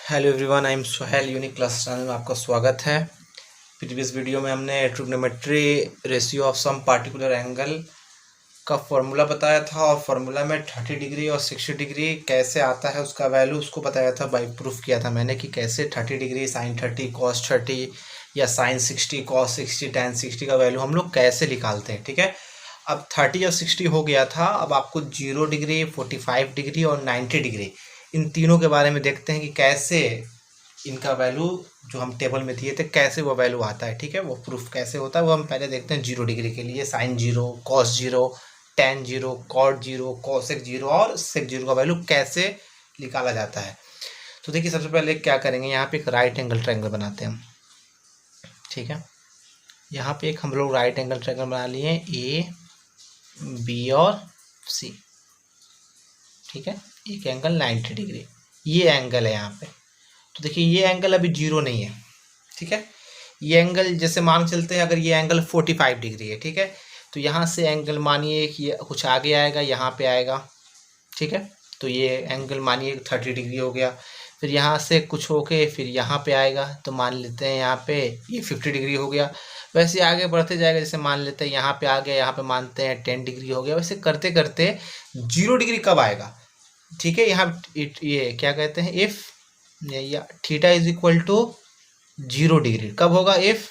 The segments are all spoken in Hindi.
Hello everyone, I am Sohail. Unique class channel में आपका स्वागत है। प्रीवियस वीडियो में हमने trigonometry ratio of some particular angle का फॉर्मूला बताया था और फार्मूला में 30 डिग्री और 60 डिग्री कैसे आता है उसका वैल्यू उसको बताया था। बाई प्रूफ किया था मैंने कि कैसे 30 डिग्री साइन 30 कॉस 30 या साइन 60 कॉस 60 टैन 60 का वैल्यू हम लोग कैसे निकालते हैं। ठीक है, अब 30 और 60 हो गया था। अब आपको 0 डिग्री 45 डिग्री और 90 डिग्री इन तीनों के बारे में देखते हैं कि कैसे इनका वैल्यू जो हम टेबल में दिए थे कैसे वो वैल्यू आता है। ठीक है, वो प्रूफ कैसे होता है वो हम पहले देखते हैं। 0 डिग्री के लिए sine 0 cos 0 tan 0 cot 0 cosec 0 और सेक 0 का वैल्यू कैसे निकाला जाता है। तो देखिए, सबसे पहले क्या करेंगे, यहाँ पे एक राइट एंगल ट्रायंगल बनाते हैं हम। ठीक है, यहाँ पे एक हम लोग राइट एंगल ट्रायंगल बना लिए, ए बी और सी। ठीक है, एक एंगल 90 डिग्री ये एंगल है यहाँ पे। तो देखिए, ये एंगल अभी 0 नहीं है। ठीक है, ये एंगल जैसे मान चलते हैं, अगर ये एंगल 45 डिग्री है, ठीक है, तो यहाँ से एंगल मानिए कि ये कुछ आगे आएगा, यहाँ पे आएगा। ठीक है, तो ये एंगल मानिए 30 डिग्री हो गया। फिर यहाँ से कुछ होके फिर यहाँ पे आएगा, तो मान लेते हैं यहाँ पे ये 50 डिग्री हो गया। वैसे आगे बढ़ते जाएगा, जैसे मान लेते हैं यहाँ पे आ गया, यहाँ पे मानते हैं 10 डिग्री हो गया। वैसे करते करते 0 डिग्री कब आएगा। ठीक है, यहाँ ये क्या कहते हैं, इफ या theta is equal to 0 degree कब होगा, if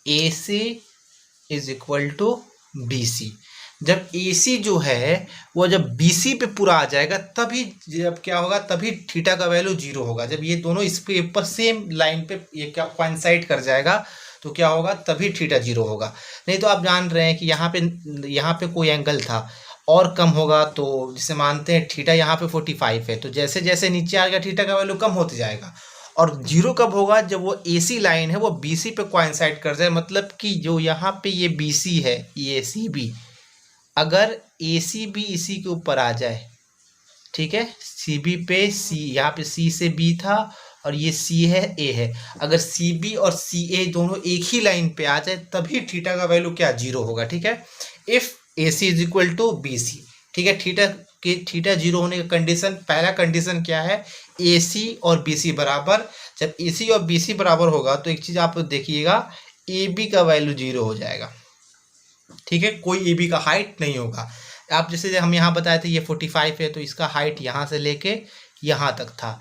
A C is equal to B C. जब ए सी जो है वो जब बी सी पे पूरा आ जाएगा तभी जब क्या होगा, तभी थीटा का वैल्यू 0 होगा। जब ये दोनों इस पे ऊपर सेम लाइन पे ये क्या कोइंसाइड कर जाएगा तो क्या होगा, तभी थीटा 0 होगा। नहीं तो आप जान रहे हैं कि यहाँ पे कोई एंगल था और कम होगा, तो जिसे मानते हैं थीटा यहाँ पे 45 है, तो जैसे जैसे नीचे आ गया थीटा का वैल्यू कम होते जाएगा। और 0 कब होगा, जब वो AC लाइन है वो BC पे कोइंसाइड कर जाए। मतलब कि जो यहाँ पे ये BC है, ये CB, अगर ACB इसी के ऊपर आ जाए, ठीक है, CB पे C, यहाँ पे C से B था और ये C है A है, अगर CB और CA दोनों एक ही लाइन पे आ जाए तभी थीटा का वैल्यू क्या 0 होगा। ठीक है, if AC is equal to BC। ठीक है, थीटा 0 होने का कंडीशन, पहला कंडीशन क्या है, AC और BC बराबर। जब AC और BC बराबर होगा तो एक चीज आप देखिएगा, AB का वैल्यू 0 हो जाएगा। ठीक है, कोई AB का हाइट नहीं होगा। आप जैसे हम यहाँ बताए थे ये 45 है, तो इसका हाइट यहाँ से लेके यहाँ तक था।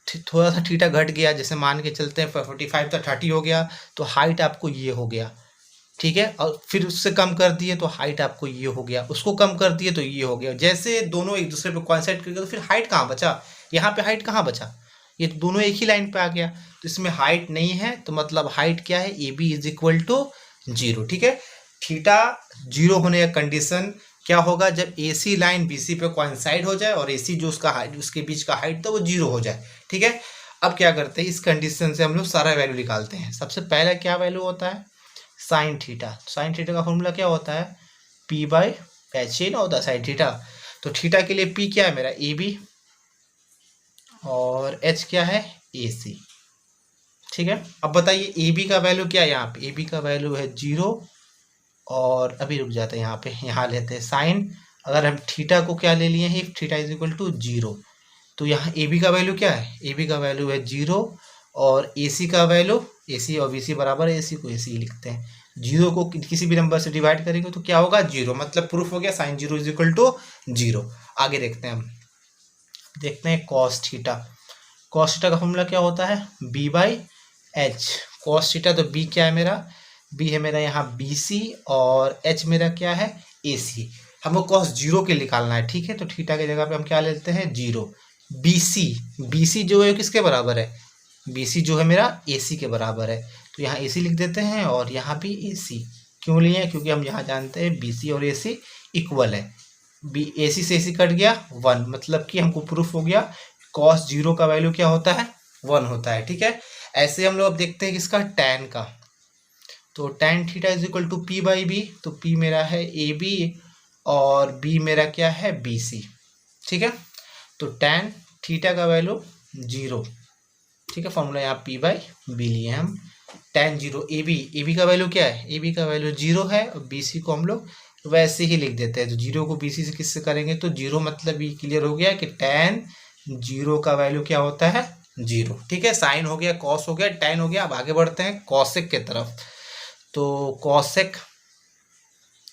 थोड़ा सा थीटा घट गया, जैसे मान के चलते हैं 45 था 30 हो गया, तो हाइट आपको ये हो गया। ठीक है, और फिर उससे कम कर दिए तो हाइट आपको ये हो गया, उसको कम कर दिए तो ये हो गया। जैसे दोनों एक दूसरे पे कोइंसाइड कर गए तो फिर हाइट कहाँ बचा, यहाँ पे हाइट कहाँ बचा, ये तो दोनों एक ही लाइन पे आ गया। तो इसमें हाइट नहीं है, तो मतलब हाइट क्या है, A B is equal to 0। ठीक है, थीटा 0 होने का कंडीशन क्या होगा, जब AC लाइन BC पे कोइंसाइड हो जाए और AC जो उसका हाइट, उसके बीच का हाइट था वो 0 हो जाए। ठीक है, अब क्या करते हैं, इस कंडीशन से हम लोग सारा वैल्यू निकालते हैं। सबसे पहले क्या वैल्यू होता है, साइन थीटा। साइन थीटा का फॉर्मूला क्या होता है, P बाई एच ए ना होता है साइन थीटा। तो थीटा के लिए P क्या है मेरा, AB, और H क्या है, AC। ठीक है, अब बताइए AB का वैल्यू क्या है, यहाँ पे AB का वैल्यू है 0। और अभी रुक जाते हैं, यहाँ पे यहाँ लेते हैं साइन, अगर हम थीटा को क्या ले लिए हैं, थीटा इज इक्वल टू 0, तो यहाँ ए बी का वैल्यू क्या है, ए बी का वैल्यू है 0। और ए सी का वैल्यू, ए सी और बी सी बराबर है, ए सी को ए सी लिखते हैं। 0 को किसी भी नंबर से डिवाइड करेंगे तो क्या होगा, 0। मतलब प्रूफ हो गया साइन 0 इज इक्वल टू 0। आगे देखते हैं हम, देखते हैं कॉस थीटा। कॉस थीटा का फॉर्मूला क्या होता है, B by H. Cos theta, तो बी क्या है मेरा, बी है मेरा यहाँ BC और H मेरा क्या है, AC। हमको कॉस 0 के निकालना है। ठीक है, तो थीटा की जगह पे हम क्या लेते हैं, 0। BC जो है किसके बराबर है, BC जो है मेरा AC के बराबर है, तो यहाँ AC लिख देते हैं और यहाँ भी AC। क्यों लिए हैं, क्योंकि हम यहाँ जानते हैं BC और AC इक्वल है। AC से AC कट गया 1, मतलब कि हमको प्रूफ हो गया कॉस 0 का वैल्यू क्या होता है, 1 होता है। ठीक है, ऐसे हम लोग अब देखते हैं किसका, टैन का। तो tan theta is equal to P by B, तो P मेरा है AB और B मेरा क्या है, BC। ठीक है, तो tan थीटा का वैल्यू 0। ठीक है, फॉर्मूला यहाँ P बाई बी लिए हम, tan 0 AB का वैल्यू क्या है, AB का वैल्यू 0 है और BC को हम लोग वैसे ही लिख देते हैं। तो 0 को BC से किससे करेंगे, तो 0 मतलब ये क्लियर हो गया कि tan जीरो का वैल्यू क्या होता है, जीरो। ठीक है, साइन हो गया, कॉस हो गया, टैन हो गया। अब आगे बढ़ते हैं कॉसेक के तरफ। तो कॉसेक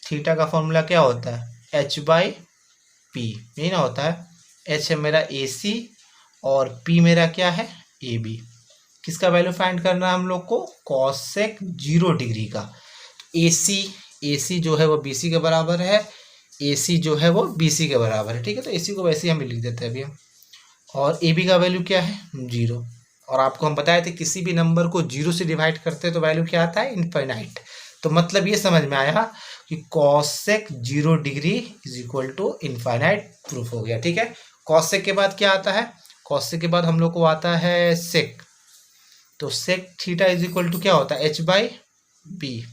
थीटा का फॉर्मूला क्या होता है, एच बाई पी, यही ना होता है। एच है मेरा ए सी और पी मेरा क्या है, ए बी। किसका वैल्यू फाइंड करना है हम लोग को, कॉसेक 0 डिग्री का। ए सी जो है वो बी सी के बराबर है, ए सी जो है वो बी सी के बराबर है। ठीक है, तो ए सी को वैसे ही हम लिख देते हैं अभी हम। और ए बी का वैल्यू क्या है, 0। और आपको हम बताए थे किसी भी नंबर को 0 से डिवाइड करते हैं तो वैल्यू क्या आता है, इनफाइनाइट। तो मतलब ये समझ में आया कि cosec 0 degree is equal to infinite proof हो गया। ठीक है, कॉसेक के बाद क्या आता है, कॉसेक के बाद हम लोग को आता है सेक। तो sec theta is equal to क्या होता है, एच बाई बी।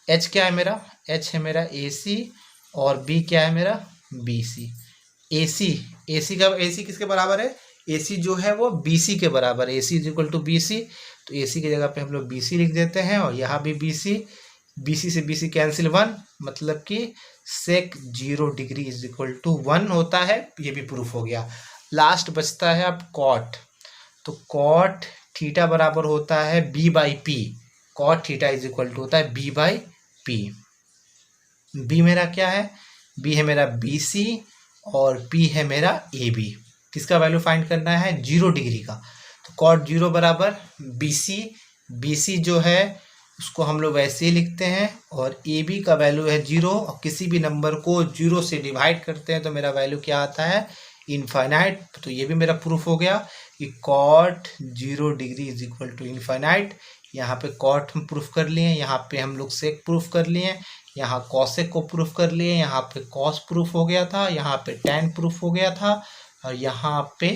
एच क्या है मेरा, एच है मेरा ए सी और बी क्या है मेरा, बी सी। ए सी किसके बराबर है, ए सी जो है वो बी सी के बराबर है। A C is equal to B C, तो ए सी की जगह पे हम लोग बी सी लिख देते हैं। और यहाँ भी बी सी से बी सी कैंसिल 1, मतलब कि सेक 0 डिग्री इज इक्वल टू 1 होता है। ये भी प्रूफ हो गया। लास्ट बचता है अब कॉट। तो कॉट थीटा बराबर होता है B by P. Cot theta is equal to होता है बी बाई पी। बी मेरा क्या है, बी है मेरा बी सी और पी है मेरा ए बी। किसका वैल्यू फाइंड करना है, 0 डिग्री का। तो कॉट 0 बराबर बी सी जो है उसको हम लोग वैसे ही लिखते हैं। और ए बी का वैल्यू है 0। और किसी भी नंबर को 0 से डिवाइड करते हैं तो मेरा वैल्यू क्या आता है, इनफाइनाइट। तो ये भी मेरा प्रूफ हो गया कि cot 0 degree is equal to infinite. यहाँ पे कॉट हम प्रूफ कर लिए, यहाँ पे हम लोग सेक प्रूफ कर लिए, यहाँ कॉसेक को प्रूफ कर लिए, यहाँ पे कॉस प्रूफ हो गया था, यहाँ पे टैन प्रूफ हो गया था और यहाँ पे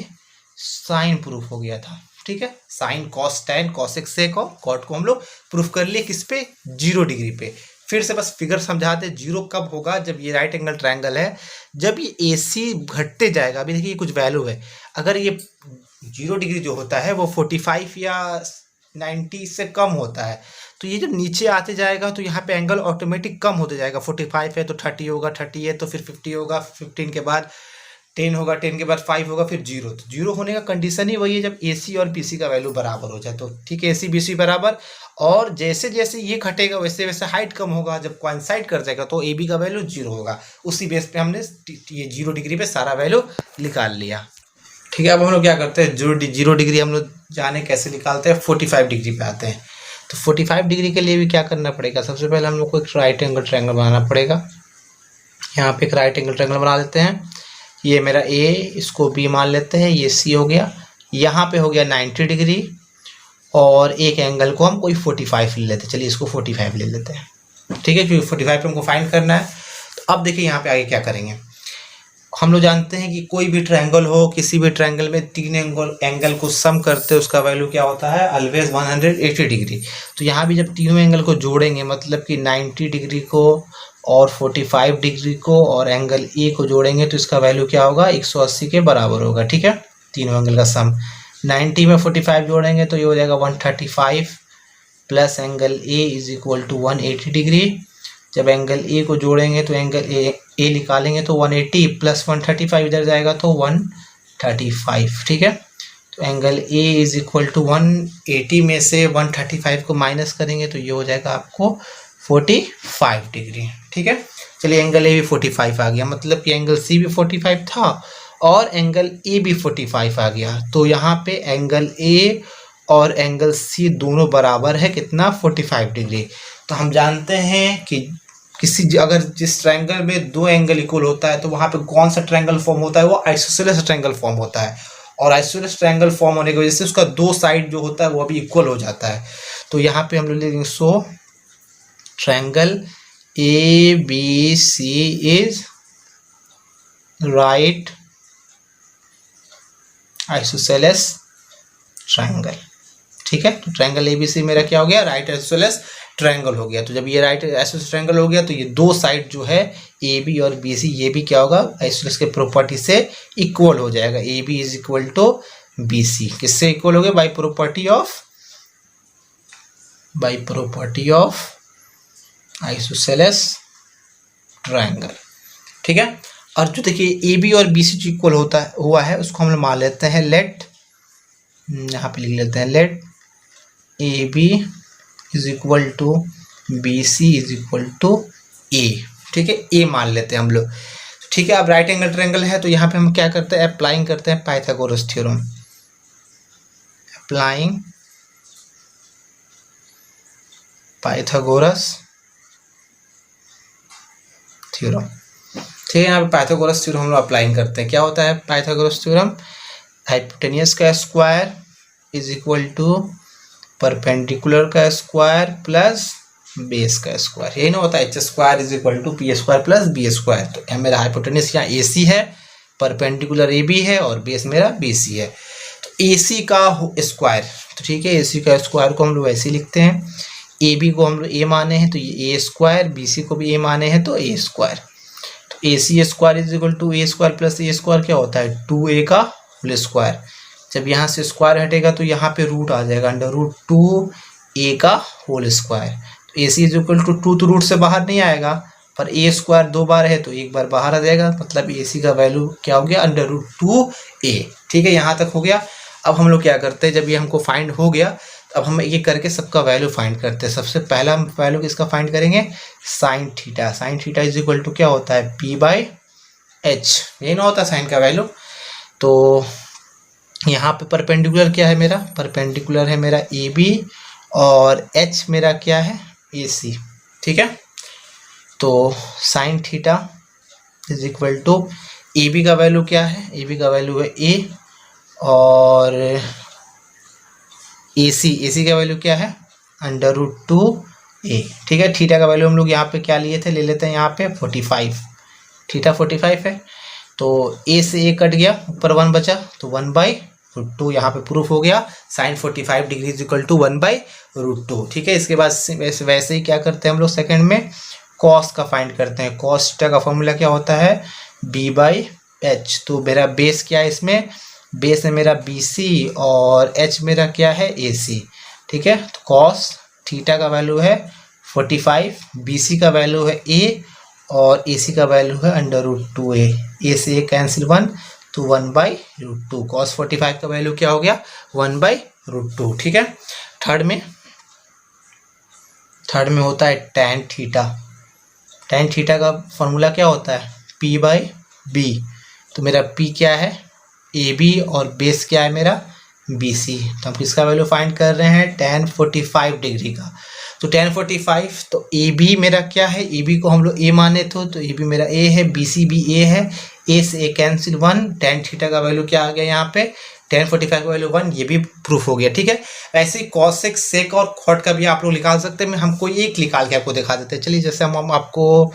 साइन प्रूफ हो गया था। ठीक है, sine cos tan cosec sec और कॉट को हम लोग प्रूफ कर लिए किस पे, 0 डिग्री पे। फिर से बस फिगर समझाते, 0 कब होगा, जब ये राइट एंगल ट्रायंगल है, जब ये ए सी घटते जाएगा। अभी देखिए कुछ वैल्यू है, अगर ये 0 डिग्री जो होता है वो 45 या 90 से कम होता है, तो ये जब नीचे आते जाएगा तो यहाँ पे एंगल ऑटोमेटिक कम होते जाएगा। 45 है तो 30 होगा, 30 है तो फिर 50 होगा, 15 के बाद 10 होगा, 10 के बाद 5 होगा, फिर 0। तो 0 होने का कंडीशन ही वही है जब ए सी और बी सी का वैल्यू बराबर हो जाए। तो ठीक है, ए सी बी सी बराबर। और जैसे जैसे ये घटेगा वैसे वैसे हाइट कम होगा, जब कोइंसाइड कर जाएगा तो ए बी का वैल्यू 0 होगा। उसी बेस पे हमने ये 0 डिग्री पे सारा वैल्यू निकाल लिया। ठीक है, अब हम लोग क्या करते हैं, 0 डिग्री हम लोग जाने कैसे निकालते हैं, 45 डिग्री पे आते हैं। तो 45 डिग्री के लिए भी क्या करना पड़ेगा, सबसे पहले हम लोग को एक राइट एंगल ट्रायंगल बनाना पड़ेगा। यहाँ पे एक राइट एंगल ट्रायंगल बना लेते हैं। ये मेरा ए, इसको बी मान लेते हैं, ये सी हो गया। यहाँ पे हो गया 90 डिग्री और एक एंगल को हम कोई 45 ले लेते हैं। चलिए इसको 45 ले लेते हैं। ठीक है, क्योंकि 45 पे हमको फाइंड करना है। तो अब देखिए यहाँ पे आगे क्या करेंगे। हम लोग जानते हैं कि कोई भी ट्रायंगल हो, किसी भी ट्रायंगल में 3 एंगल को सम करते हैं, उसका वैल्यू क्या होता है, ऑलवेज 180 डिग्री। तो यहाँ भी जब तीनों एंगल को जोड़ेंगे, मतलब कि 90 डिग्री को और 45 डिग्री को और एंगल ए को जोड़ेंगे तो इसका वैल्यू क्या होगा, 180 के बराबर होगा। ठीक है, तीनों एंगल का सम। 90 में 45 जोड़ेंगे तो ये हो जाएगा 135 plus angle A is equal to 180 degree. जब एंगल ए को जोड़ेंगे तो एंगल ए निकालेंगे तो 180 प्लस 135 इधर जाएगा तो 135। ठीक है, तो angle A is equal to 180 में से 135 को माइनस करेंगे तो ये हो जाएगा आपको 45 डिग्री। ठीक है, चलिए एंगल ए भी 45 आ गया, मतलब कि एंगल सी भी 45 था और एंगल ए भी 45 आ गया। तो यहाँ पे एंगल ए और एंगल सी दोनों बराबर है कितना, 45 डिग्री। तो हम जानते हैं कि अगर जिस ट्रायंगल में 2 एंगल इक्वल होता है तो वहाँ पे कौन सा ट्रायंगल फॉर्म होता है, वो आइसोसेलेस ट्रायंगल फॉर्म होता है। और आइसोसेलेस ट्रायंगल फॉर्म होने की वजह से उसका 2 साइड जो होता है वो भी इक्वल हो जाता है। तो यहाँ पे हम लोग लिखेंगे so triangle A B C is right isosceles triangle. ठीक है, तो ट्रायंगल ए बी सी मेरा क्या हो गया, राइट आइसोसेलेस ट्रायंगल हो गया। तो जब ये राइट आइसोसेलेस ट्रायंगल हो गया तो ये 2 साइड जो है ए बी और बी सी, ये भी क्या होगा, आइसोसेलेस के प्रॉपर्टी से इक्वल हो जाएगा। A B is equal to B C किससे इक्वल हो गया, by property of isosceles triangle. ठीक है, और जो देखिए ए बी और बी सी जो इक्वल हुआ है उसको हम लोग मान लेते हैं लेट, यहाँ पे लिख लेते हैं let A B is equal to B C is equal to A. ठीक है, ए मान लेते हैं हम लोग। ठीक है, अब राइट एंगल ट्रायंगल है तो यहाँ पे हम क्या करते हैं, अप्लाइंग करते हैं Pythagoras theorem. Applying Pythagoras theorem. ठीक है, यहाँ पे पाइथागोरस थ्योरम हम लोग अप्लाइंग करते हैं। क्या होता है पाइथागोरस थ्योरम, हाइपोटेनियस का square is equal to perpendicular का स्क्वायर प्लस बेस का स्क्वायर। यही ना होता है, H square is equal to P square plus B square. तो मेरा हाइपोटेनियस यहाँ ए सी है, परपेंडिकुलर ए बी है और बेस मेरा बी सी है। तो ए सी का स्क्वायर, तो ठीक है ए सी का स्क्वायर को हम लोग ऐसे लिखते हैं, ए बी को हम लोग ए माने हैं तो ये ए स्क्वायर, बी सी को भी ए माने हैं तो ए स्क्वायर। तो A C square is equal to A square plus A square क्या होता है 2a का होल स्क्वायर। जब यहाँ से स्क्वायर हटेगा तो यहाँ पे रूट आ जाएगा, अंडर रूट 2a का होल स्क्वायर। तो A C is equal to 2 तो रूट से बाहर नहीं आएगा, पर ए स्क्वायर 2 बार है तो एक बार बाहर आ जाएगा, मतलब ए सी का वैल्यू क्या हो गया अंडर रूट 2a। ठीक है, यहाँ तक हो गया। अब हम लोग क्या करते हैं, जब ये हमको फाइंड हो गया अब हम ये करके सबका वैल्यू फाइंड करते हैं। सबसे पहला हम वैल्यू किसका फाइंड करेंगे, sine theta. Sine theta is equal to क्या होता है p बाई एच, यही ना होता साइन का वैल्यू। तो यहाँ पे परपेंडिकुलर क्या है मेरा, परपेंडिकुलर है मेरा ए बी और एच मेरा क्या है ए सी। ठीक है, तो sine theta is equal to A B का वैल्यू क्या है, ए बी का वैल्यू है ए और ए सी का वैल्यू क्या है अंडर रूट 2a। ठीक है, थीटा का वैल्यू हम लोग यहाँ पे क्या लिए थे, ले लेते हैं यहाँ पे 45, थीटा 45 है। तो a से a कट गया, ऊपर 1 बचा तो 1/√2, यहाँ पे प्रूफ हो गया sine 45 degree is equal to 1/√2। ठीक है, इसके बाद वैसे ही क्या करते हैं हम लोग सेकंड में कॉस का फाइंड करते हैं। कॉस थीटा का फॉर्मूला क्या होता है b/h। तो मेरा बेस क्या है इसमें, बेस है मेरा बी सी और एच मेरा क्या है ए सी। ठीक है, तो कॉस थीटा का वैल्यू है 45, बी सी का वैल्यू है ए और ए सी का वैल्यू है अंडर रूट 2a। ए से ए कैंसिल 1 तो 1/√2। कॉस 45 का वैल्यू क्या हो गया 1/√2। ठीक है, थर्ड में होता है टैन थीटा। टैन थीटा का फॉर्मूला क्या होता है p/b। तो मेरा p क्या है ए बी और बेस क्या है मेरा बी सी। तो हम किसका वैल्यू फाइंड कर रहे हैं tan 45 डिग्री का। तो tan 45 तो ए बी मेरा क्या है, ए बी को हम लोग ए माने तो ए बी मेरा ए है, बी सी भी ए है, ए से ए कैंसिल 1, tan थीटा का वैल्यू क्या आ गया यहाँ पे tan 45 का वैल्यू 1, ये भी प्रूफ हो गया। ठीक है, वैसे ही कॉसेक सेक और कॉट का भी आप लोग निकाल सकते हैं। हम कोई एक निकाल के आपको दिखा देते हैं। चलिए जैसे हम आपको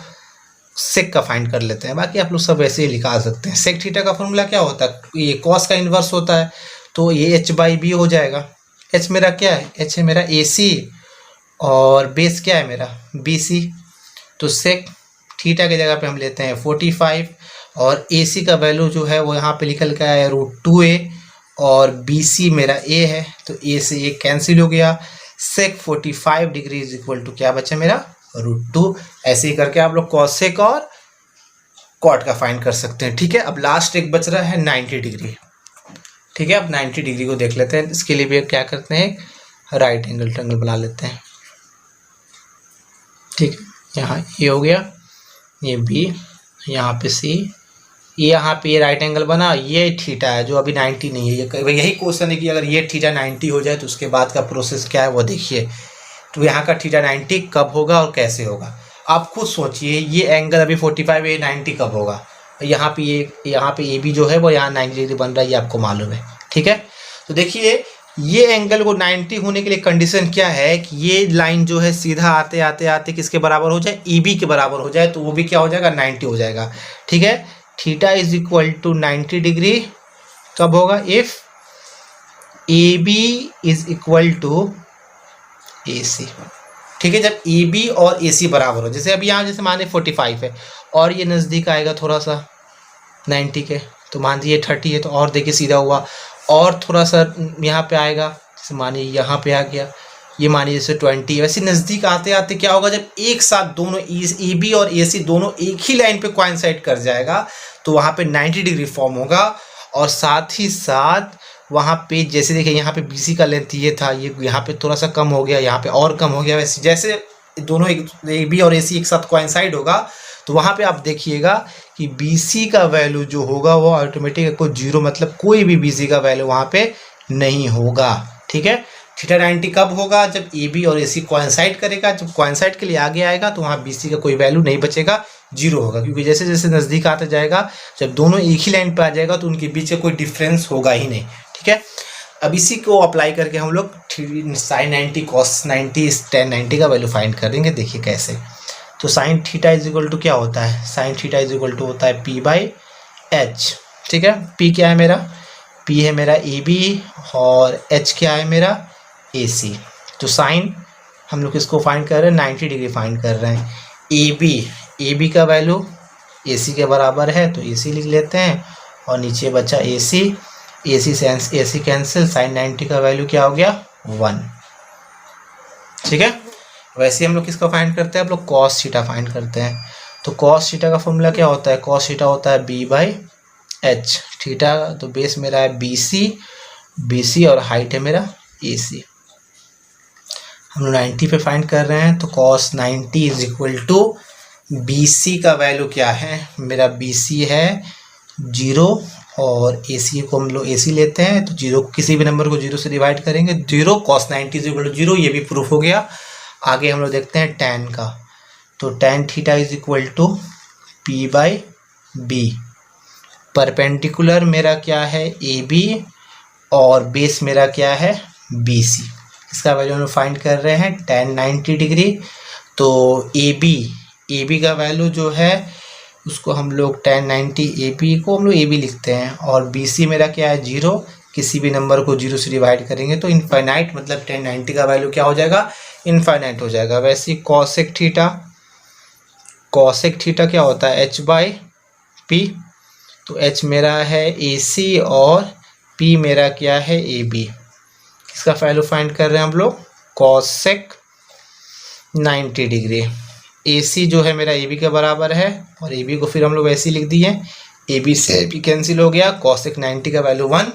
सेक का फाइंड कर लेते हैं, बाकी आप लोग सब वैसे ही निकाल सकते हैं। सेक थीटा का फॉर्मूला क्या होता है, ये कॉस का इन्वर्स होता है तो ये h/b हो जाएगा। h मेरा क्या है, h है मेरा ए सी और बेस क्या है मेरा बी सी। तो सेक थीटा की जगह पे हम लेते हैं 45 और ए सी का वैल्यू जो है वो यहाँ पे निकल के आया √2a और बी सी मेरा a है तो a से a कैंसिल हो गया। सेक 45 डिग्री इज इक्वल टू क्या बचा मेरा √2। ऐसे ही करके आप लोग कॉसेक और कॉट का फाइंड कर सकते हैं। ठीक है, अब लास्ट एक बच रहा है 90 डिग्री। ठीक है, अब 90 डिग्री को देख लेते हैं। इसके लिए भी क्या करते हैं राइट एंगल ट्रायंगल बना लेते हैं। ठीक है, यहाँ ये हो गया, ये बी, यहाँ पे सी, ये यहाँ पे ये राइट एंगल बना, ये थीटा है जो अभी 90 नहीं है। यही क्वेश्चन है कि अगर ये थीटा 90 हो जाए तो उसके बाद का प्रोसेस क्या है वो देखिए। तो यहाँ का थीटा 90 कब होगा और कैसे होगा आप खुद सोचिए। ये एंगल अभी 45 है, 90 कब होगा। यहाँ पे ए बी जो है वो यहाँ 90 डिग्री बन रहा है, ये आपको मालूम है। ठीक है, तो देखिए ये एंगल को 90 होने के लिए कंडीशन क्या है कि ये लाइन जो है सीधा आते आते आते किसके बराबर हो जाए, ए बी के बराबर हो जाए, तो वो भी क्या हो जाएगा 90 हो जाएगा। ठीक है, theta is equal to 90 degree कब होगा, if A B is equal to A C. ठीक है, जब ए बी और ए सी बराबर हो, जैसे अभी यहाँ जैसे मान लीजिए 45 है और ये नज़दीक आएगा थोड़ा सा 90 के, तो मान लीजिए 30 है तो और देखिए सीधा हुआ, और थोड़ा सा यहाँ पे आएगा, जैसे मानिए यहाँ पे आ गया ये मानिए जैसे 20। वैसे नज़दीक आते आते क्या होगा, जब एक साथ दोनों ए बी और ए सी दोनों एक ही लाइन पे कोइंसाइड कर जाएगा तो वहाँ पे 90 डिग्री फॉर्म होगा। और साथ ही साथ वहाँ पे जैसे देखिए यहाँ पे बी सी का लेंथ ये था, ये यहाँ पे थोड़ा सा कम हो गया, यहाँ पे और कम हो गया। वैसे जैसे दोनों ए बी और ए सी एक साथ कोइंसाइड होगा तो वहाँ पे आप देखिएगा कि बी सी का वैल्यू जो होगा वो ऑटोमेटिक कोई जीरो, मतलब कोई भी बी सी का वैल्यू वहाँ पे नहीं होगा। ठीक है, थीटा 90 कब होगा, जब ए बी और ए सी कोइंसाइड करेगा। जब कोइंसाइड के लिए आगे आएगा तो वहाँ बी सी का कोई वैल्यू नहीं बचेगा, जीरो होगा। क्योंकि जैसे जैसे नज़दीक आता जाएगा, जब दोनों एक ही लाइन पे आ जाएगा तो उनके बीच का कोई डिफरेंस होगा ही नहीं। ठीक है, अब इसी को अप्लाई करके हम लोग साइन 90 कॉस 90 टेन 90 का वैल्यू फाइंड करेंगे। देखिए कैसे। तो sine theta is equal to क्या होता है, sine theta is equal to होता है पी बाई एच। ठीक है, पी क्या है मेरा, पी है मेरा ए बी और एच क्या है मेरा ए सी। तो साइन हम लोग इसको फाइंड कर रहे हैं, 90 डिग्री फाइंड कर रहे हैं। ए बी का वैल्यू ए सी के बराबर है तो ए सी लिख लेते हैं, और नीचे बचा ए सी कैंसिल, साइन 90 का वैल्यू क्या हो गया 1। ठीक है, वैसे हम लोग किसका फाइंड करते हैं, हम लोग कॉस थीटा फाइंड करते हैं। तो कॉस थीटा का फॉर्मूला क्या होता है, कॉस थीटा होता है बी बाई एच। थीटा तो बेस मेरा है बी सी और हाइट है मेरा ए सी। हम लोग 90 पे फाइंड कर रहे हैं, तो cos 90 is equal to B C का वैल्यू क्या है, मेरा बी सी है 0 और ए सी को हम लोग ए सी लेते हैं तो 0, किसी भी नंबर को 0 से डिवाइड करेंगे 0, कॉस 90 इज इक्वल टू 0, ये भी प्रूफ हो गया। आगे हम लोग देखते हैं tan का, तो tan theta is equal to P by B. Perpendicular मेरा क्या है ए बी और बेस मेरा क्या है बी सी। इसका वैल्यू हम लोग फाइंड कर रहे हैं tan 90 डिग्री। तो ए बी का वैल्यू जो है उसको हम लोग tan 90 ए बी को हम लोग ए बी लिखते हैं, और बी सी मेरा क्या है 0, किसी भी नंबर को 0 से डिवाइड करेंगे तो इनफाइनाइट, मतलब tan 90 का वैल्यू क्या हो जाएगा, इनफाइनाइट हो जाएगा। वैसे ही कॉसेक थीटा क्या होता है एच बाई पी। तो एच मेरा है ए सी और पी मेरा क्या है ए बी। इसका वैल्यू फाइंड कर रहे हैं हम लोग कॉसेक 90 डिग्री। ए सी जो है मेरा ए बी के बराबर है, और ए बी को फिर हम लोग वैसे ही लिख दिए, ए बी से पी कैंसिल हो गया, कॉसेक 90 का वैल्यू 1।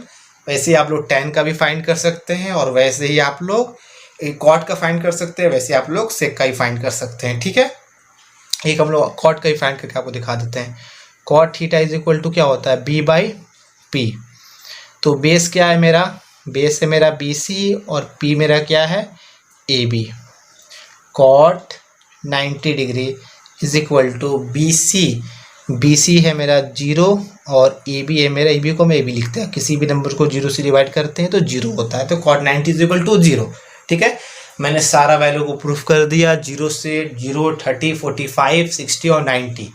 वैसे ही आप लोग tan का भी फाइंड कर सकते हैं, और वैसे ही आप लोग कॉट का फाइंड कर सकते हैं, वैसे आप लोग सेक का ही फाइंड कर सकते हैं। ठीक है, एक हम लोग कॉट का ही फाइंड करके आपको दिखा देते हैं। Cot theta is equal to क्या होता है बी बाई पी। तो बेस क्या है मेरा, बेस है मेरा बी सी और पी मेरा क्या है A B. Cot 90 degree is equal to B C है मेरा 0 और ए बी है मेरा, ए बी को हम ए बी लिखते हैं, किसी भी नंबर को 0 से डिवाइड करते हैं तो 0 होता है। तो कॉट 90 इज इक्वल टू 0। ठीक है, मैंने सारा वैल्यू को प्रूफ कर दिया, 0 से 0, 30, 45, 60 और 90।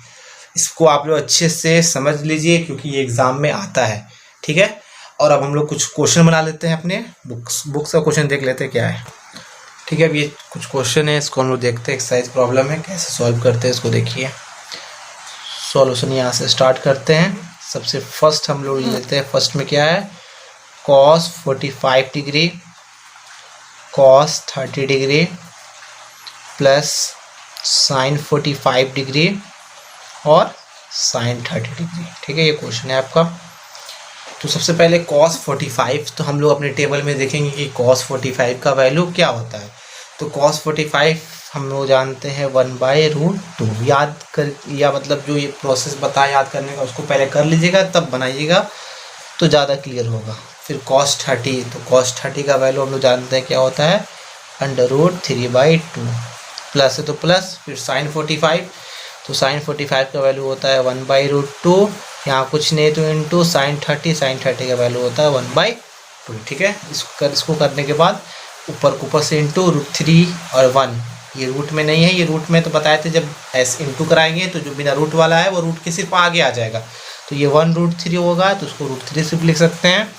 इसको आप लोग अच्छे से समझ लीजिए क्योंकि ये एग्ज़ाम में आता है। ठीक है, और अब हम लोग कुछ क्वेश्चन बना लेते हैं, अपने बुक्स का क्वेश्चन देख लेते हैं क्या है। ठीक है, अब ये कुछ क्वेश्चन है, इसको हम लोग देखते हैं, एक्सरसाइज प्रॉब्लम है, कैसे सॉल्व करते हैं इसको देखिए। सॉल्यूशन यहाँ से स्टार्ट करते हैं। सबसे फर्स्ट हम लोग लेते हैं, फर्स्ट में क्या है cos 45 degree cos 30 degree plus sign 45 degree और साइन 30 डिग्री। ठीक है, ये क्वेश्चन है आपका। तो सबसे पहले cos 45, तो हम लोग अपने टेबल में देखेंगे कि cos 45 का वैल्यू क्या होता है। तो cos 45 हम लोग जानते हैं 1/√2। याद कर, या मतलब जो ये प्रोसेस बताया याद करने का उसको पहले कर लीजिएगा तब बनाइएगा तो ज़्यादा क्लियर होगा। फिर cos 30, तो cos 30 का वैल्यू हम लोग जानते हैं क्या होता है √3/2। प्लस है तो प्लस, फिर sin 45, तो sin 45 का वैल्यू होता है 1/√2, यहाँ कुछ नहीं तो इंटू sin 30 का वैल्यू होता है 1/2। ठीक है, इसको करने के बाद ऊपर से इंटू √3 और 1, ये रूट में नहीं है, ये रूट में तो बताए थे जब ऐसे इंटू कराएंगे तो जो बिना रूट वाला है वो रूट के सिर्फ आगे आ जाएगा। तो ये 1√3 होगा तो उसको √3 सिर्फ लिख सकते हैं।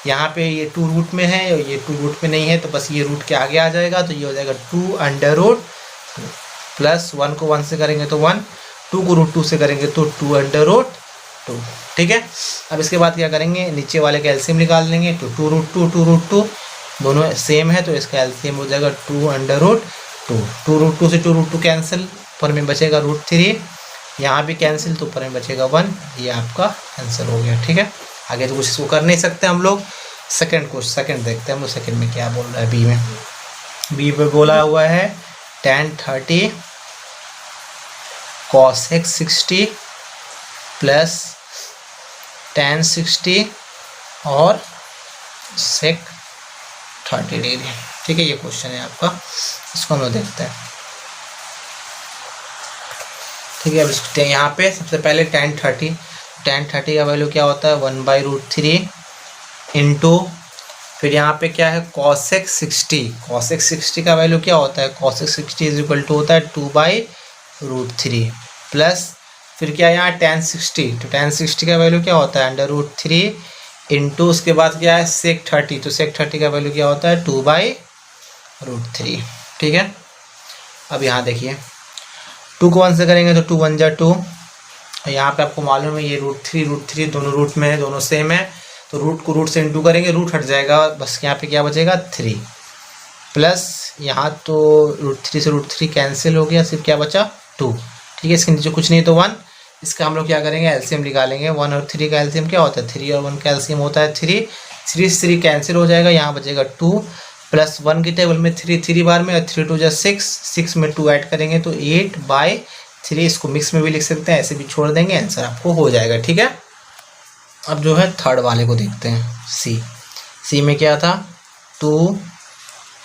यहाँ पे ये 2 रूट में है, ये 2 रूट में नहीं है तो बस ये रूट के आगे आ जाएगा, तो ये हो जाएगा 2/√2 प्लस 1 को 1 से करेंगे तो 1, 2 को √2 से करेंगे तो 2/√2। ठीक है, अब इसके बाद क्या करेंगे, नीचे वाले का एलसीएम निकाल लेंगे, तो 2√2 2√2, दोनों सेम है तो इसका एलसीएम हो जाएगा 2√2। 2√2 से 2√2 कैंसिल, ऊपर में बचेगा √3, यहाँ भी कैंसिल तो ऊपर में बचेगा 1। ये आपका आंसर हो गया। ठीक है, आगे तो कुछ इसको कर नहीं सकते हम लोग। सेकंड देखते हैं हम लोग, सेकंड में क्या बोल रहा है। बी पे बोला हुआ है tan 30 cos x 60 plus tan 60 और sec 30 डिग्री। ठीक है, ये क्वेश्चन है आपका, इसको हम लोग देखते हैं। ठीक है, अब यहाँ पे सबसे पहले tan 30 का वैल्यू क्या होता है 1/√3 इंटू, फिर यहाँ पे क्या है cos x 60 का वैल्यू क्या होता है cos x 60 is equal to होता है 2/√3 प्लस, फिर क्या है यहाँ tan 60, तो tan 60 का वैल्यू क्या होता है √3 इंटू, उसके बाद क्या है sec 30, तो sec 30 का वैल्यू क्या होता है 2/√3। ठीक है, अब यहाँ देखिए 2 को 1 से करेंगे तो 2 1 जा 2, यहाँ पे आपको मालूम है ये √3 दोनों रूट में है, दोनों सेम है, तो रूट को रूट से इंटू करेंगे, रूट हट जाएगा, बस यहाँ पे क्या बचेगा 3 प्लस यहाँ तो √3 से √3 कैंसिल हो गया, सिर्फ क्या बचा 2। ठीक है, इसके नीचे कुछ नहीं तो 1, इसका हम लोग क्या करेंगे एलसीएम निकालेंगे। 1 और 3 का एलसीएम क्या होता है 3 और 1 का एलसीएम होता है 3, 3 से 3 कैंसिल हो जाएगा, यहाँ बचेगा 2 प्लस 1 की टेबल में 3 बार में 3 2 जा 6 में 2 ऐड करेंगे तो 8/3, इसको मिक्स में भी लिख सकते हैं, ऐसे भी छोड़ देंगे, आंसर आपको हो जाएगा। ठीक है, अब जो है थर्ड वाले को देखते हैं। सी में क्या था 2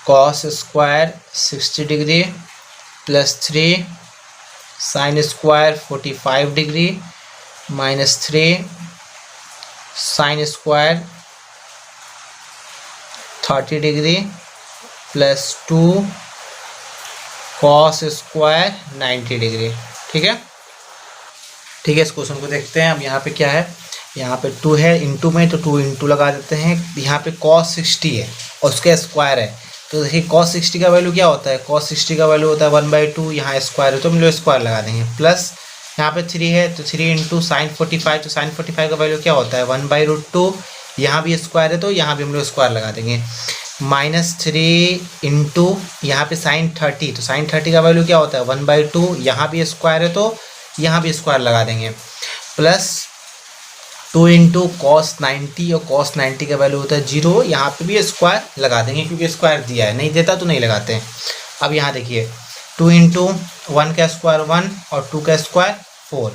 cos square 60 degree plus 3 sin square 45 degree minus 3 sin square 30 degree plus 2 cos square 90 degree. ठीक है, इस क्वेश्चन को देखते हैं। अब यहाँ पे क्या है, यहाँ पे 2 है इंटू में, तो 2 इंटू लगा देते हैं। यहाँ पे cos 60 है और उसका स्क्वायर है, तो देखिए cos 60 का वैल्यू क्या होता है cos 60 का वैल्यू होता है 1/2, यहाँ स्क्वायर है तो हम लोग स्क्वायर लगा देंगे, प्लस यहाँ पे 3 है तो 3 इंटू साइन 45, तो साइन 45 का वैल्यू क्या होता है 1/√2, यहाँ भी स्क्वायर है तो यहाँ भी हम लोग स्क्वायर लगा देंगे, माइनस 3 इंटू यहाँ पे साइन 30, तो साइन 30 का वैल्यू क्या होता है 1/2, यहाँ भी स्क्वायर है तो यहाँ भी स्क्वायर लगा देंगे, प्लस 2 इंटू कॉस 90, और cos 90 का वैल्यू होता है 0, यहाँ पे भी स्क्वायर लगा देंगे क्योंकि स्क्वायर दिया है, नहीं देता तो नहीं लगाते हैं। अब यहाँ देखिए 2 इंटू 1 का स्क्वायर 1 और 2 का स्क्वायर 4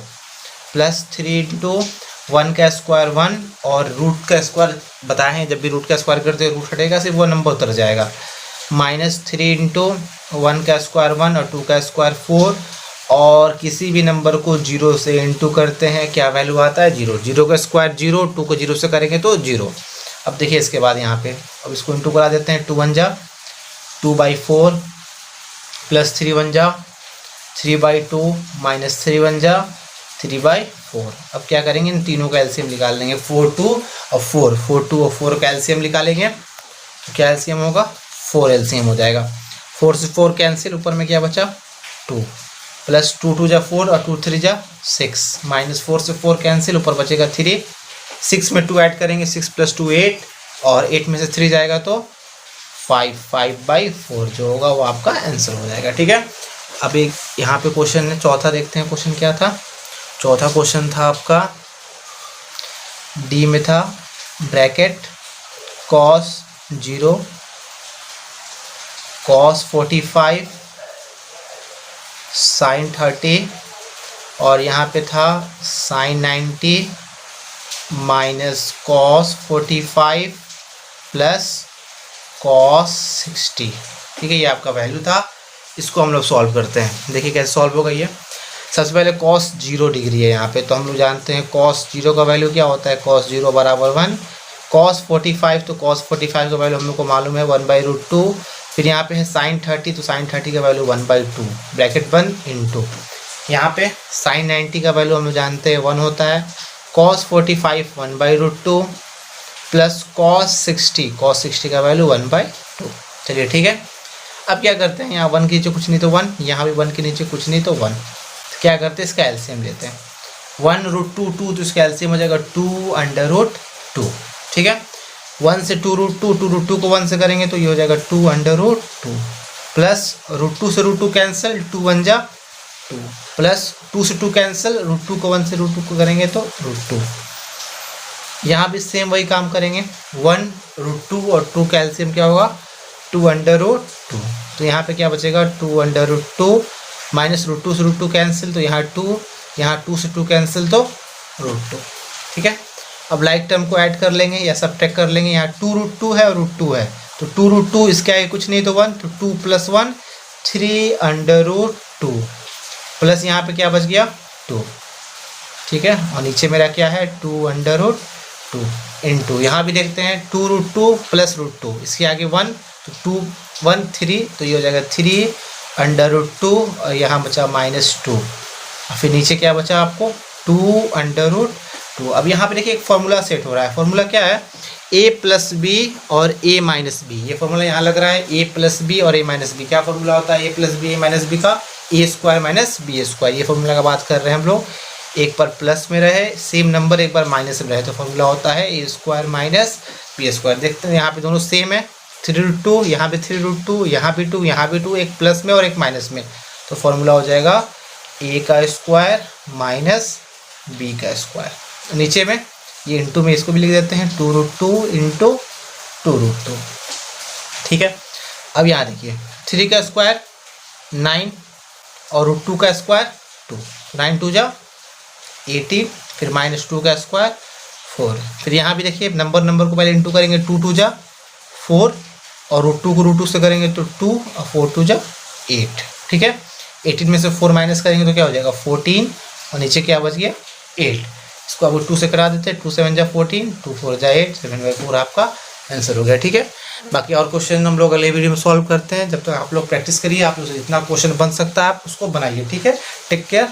प्लस 3 इंटू 1 का स्क्वायर 1 और रूट का स्क्वायर बताए हैं, जब भी रूट का स्क्वायर करते हैं रूट हटेगा, सिर्फ वो नंबर उतर जाएगा, माइनस 3 इंटू 1 का स्क्वायर 1 और 2 का स्क्वायर 4, और किसी भी नंबर को 0 से इंटू करते हैं क्या वैल्यू आता है 0, 0 का स्क्वायर 0, 2 को 0 से करेंगे तो 0। अब देखिए इसके बाद यहाँ पे अब इसको इंटू करा देते हैं, 2 1 जा 2/4 प्लस 3 1 जा 3/2 माइनस 3 1 जा 3/4। अब क्या करेंगे इन तीनों का एलसीएम निकाल लेंगे, 4 2 और 4 का एलसीएम निकालेंगे तो क्या एलसीएम होगा 4 एलसीएम हो जाएगा, 4 से 4 कैंसिल, ऊपर में क्या बचा 2 प्लस 2 2 जा 4 और 2 3 जा 6, माइनस 4 से 4 कैंसिल, ऊपर बचेगा 3, 6 में 2 ऐड करेंगे 6 + 2 8, और 8 में से 3 जाएगा तो 5/4 जो होगा वो आपका आंसर हो जाएगा। ठीक है, अब एक यहाँ पे क्वेश्चन है चौथा, देखते हैं क्वेश्चन क्या था। चौथा क्वेश्चन था आपका डी में था ब्रैकेट cos 0 cos 45 sin 30, और यहाँ पे था sin 90 minus cos 45 plus cos 60। ठीक है, ये आपका वैल्यू था, इसको हम लोग सॉल्व करते हैं। देखिए कैसे सॉल्व होगा ये। सबसे पहले cos 0 डिग्री है यहाँ पे, तो हम लोग जानते हैं cos 0 का वैल्यू क्या होता है cos 0 बराबर 1, cos 45, तो cos 45 का वैल्यू हम लोग को मालूम है 1/√2, फिर यहाँ पे है sin 30, तो sin 30 का वैल्यू 1/2 ब्रैकेट 1 इंटू, यहाँ पे sin 90 का वैल्यू हम लोग जानते हैं 1 होता है, cos 45 1/√2 प्लस cos 60 का वैल्यू 1/2। चलिए ठीक है, अब क्या करते हैं, यहाँ 1 के नीचे कुछ नहीं तो 1, यहाँ भी 1 के नीचे कुछ नहीं तो 1, तो क्या करते हैं इसका एलसीएम लेते हैं, 1√2 2, तो इसका एलसीएम हो जाएगा 2√2। ठीक है, 1 से 2√2 को 1 से करेंगे तो ये हो जाएगा 2√2 प्लस √2 से √2 कैंसिल, 2 1 जा 2 प्लस 2 से 2 कैंसिल, √2 को 1 से √2 को करेंगे तो √2। यहाँ भी सेम वही काम करेंगे, 1√2 और 2 कैल्शियम क्या होगा 2√2। तो यहाँ पे क्या बचेगा 2√2 माइनस √2 से √2 कैंसिल तो यहाँ 2, यहाँ 2 से 2 कैंसिल तो √2। ठीक है, अब लाइक टर्म को ऐड कर लेंगे या सब्ट्रैक्ट कर लेंगे। यहाँ 2√2 है और √2 है तो 2√2 इसके आगे कुछ नहीं तो 1, तो 2 + 1 3√2 प्लस यहाँ पे क्या बच गया 2। ठीक है, और नीचे मेरा क्या है 2√2 इंटू, यहाँ भी देखते हैं 2√2 प्लस √2 इसके आगे 1 तो 2 1 3 तो ये हो जाएगा 3√2 और यहाँ बचा -2 और फिर नीचे क्या बचा आपको 2√2। अब यहाँ पे देखिए एक फॉर्मूला सेट हो रहा है। फॉर्मूला क्या है a + b और a - b। ये फॉर्मूला यहाँ लग रहा है a + b और a - b। क्या फॉर्मूला होता है a + b a - b का a² - b²। ये फॉर्मूला का बात कर रहे हैं हम लोग। एक बार प्लस में रहे सेम नंबर, एक बार माइनस में रहे तो फॉर्मूला होता है a² - b²। देखते हैं यहाँ पे दोनों सेम है 3√2, यहाँ पे 3√2, यहाँ भी 2, यहाँ भी 2, एक प्लस में और एक माइनस में तो फॉर्मूला हो जाएगा a² - b²। नीचे में ये इंटू में इसको भी लिख देते हैं 2√2 इंटू 2√2। ठीक है, अब यहाँ देखिए 3 का स्क्वायर 9 और √2 का स्क्वायर 2, 9 2 जा 18 फिर -2 का स्क्वायर 4। फिर यहाँ भी देखिए नंबर को पहले इंटू करेंगे 2 2 जा 4 और √2 को √2 से करेंगे तो 2 और 4 2 जा 8। ठीक है, 18 में से 4 माइनस करेंगे तो क्या हो जाएगा 14 और नीचे क्या बच गया 8। इसको अब 2 से करा देते हैं, 2 7 जा 14, 2 4 जा 8, 7/4 आपका आंसर हो गया। ठीक है, बाकी और क्वेश्चन हम लोग अगले वीडियो में सॉल्व करते हैं। जब तक आप लोग प्रैक्टिस करिए, आप लोग से जितना क्वेश्चन बन सकता है आप उसको बनाइए। ठीक है, टेक केयर।